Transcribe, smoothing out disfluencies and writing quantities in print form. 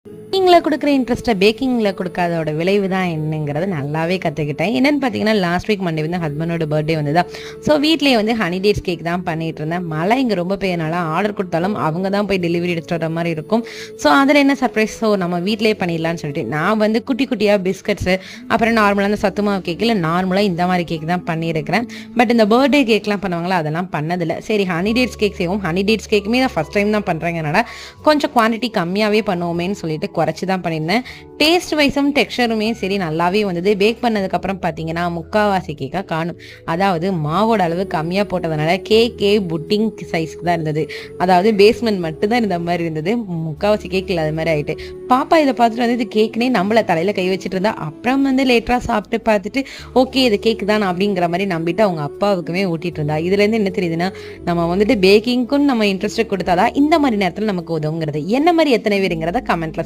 பேக்கிங்கில் கொடுக்குற இன்ட்ரெஸ்ட்டை பேக்கிங்கில் கொடுக்காதோட விளைவு தான் என்னங்கிறத நல்லாவே கற்றுக்கிட்டேன். என்னென்னு பார்த்தீங்கன்னா, லாஸ்ட் வீக் மண்டே வந்து ஹஸ்பண்டோட பர்த்டே வந்ததா. ஸோ வீட்லேயே வந்து ஹனி டேட்ஸ் கேக் தான் பண்ணிகிட்டு இருந்தேன். மழை இங்கே ரொம்ப பெய்யனால ஆர்டர் கொடுத்தாலும் அவங்க தான் போய் டெலிவரி எடுத்துகிட்டு வர மாதிரி இருக்கும். ஸோ அதில் என்ன சர்ப்ரைஸ், ஸோ நம்ம வீட்டிலே பண்ணிடலான்னு சொல்லிட்டு நான் வந்து குட்டி குட்டியாக பிஸ்கட்ஸு, அப்புறம் நார்மலாக அந்த சத்துமாவு கேக், இல்லை நார்மலாக இந்த மாதிரி கேக் தான் பண்ணியிருக்கிறேன். பட் இந்த பர்த்டே கேக்லாம் பண்ணுவாங்களா, அதெல்லாம் பண்ணதில்லை. சரி, ஹனி டேட்ஸ் கேக் செய்வோம். ஹனி டேட்ஸ் கேக்குமே நான் ஃபஸ்ட் டைம் தான் பண்ணுறேங்கனால கொஞ்சம் குவான்டிட்டி கம்மியாகவே பண்ணுவோமேன்னு சொல்லிட்டு குறைச்சி தான் பண்ணியிருந்தேன். டேஸ்ட் வைஸும் டெக்ஸ்சருமே சரி நல்லாவே வந்தது. பேக் பண்ணதுக்கப்புறம் பார்த்தீங்கன்னா முக்கால்வாசி கேக்காக காணும். அதாவது மாவோட அளவு கம்மியாக போட்டதுனால கேக்கே புட்டிங் சைஸ்க்கு தான் இருந்தது. அதாவது பேஸ்மெண்ட் மட்டும் தான் இருந்த மாதிரி இருந்தது. முக்கால்வாசி கேக் இல்லாத மாதிரி ஆகிட்டு பாப்பா இதை பார்த்துட்டு வந்து இது கேக்குனே நம்மளை தலையில் கை வச்சுட்டு இருந்தா. அப்புறம் வந்து லேட்டராக சாப்பிட்டு பார்த்துட்டு ஓகே இது கேக்கு தான் அப்படிங்கிற மாதிரி நம்பிட்டு அவங்க அப்பாவுக்குமே ஊட்டிட்டு இருந்தா. இதுலேருந்து என்ன தெரியுதுன்னா, நம்ம வந்துட்டு பேக்கிங்க்கும் நம்ம இன்ட்ரெஸ்ட் கொடுத்தாதான் இந்த மாதிரி நேரத்தில் நமக்கு உதவுங்கிறது. என்ன மாதிரி எத்தனை பேருங்கிறத கமெண்ட்ல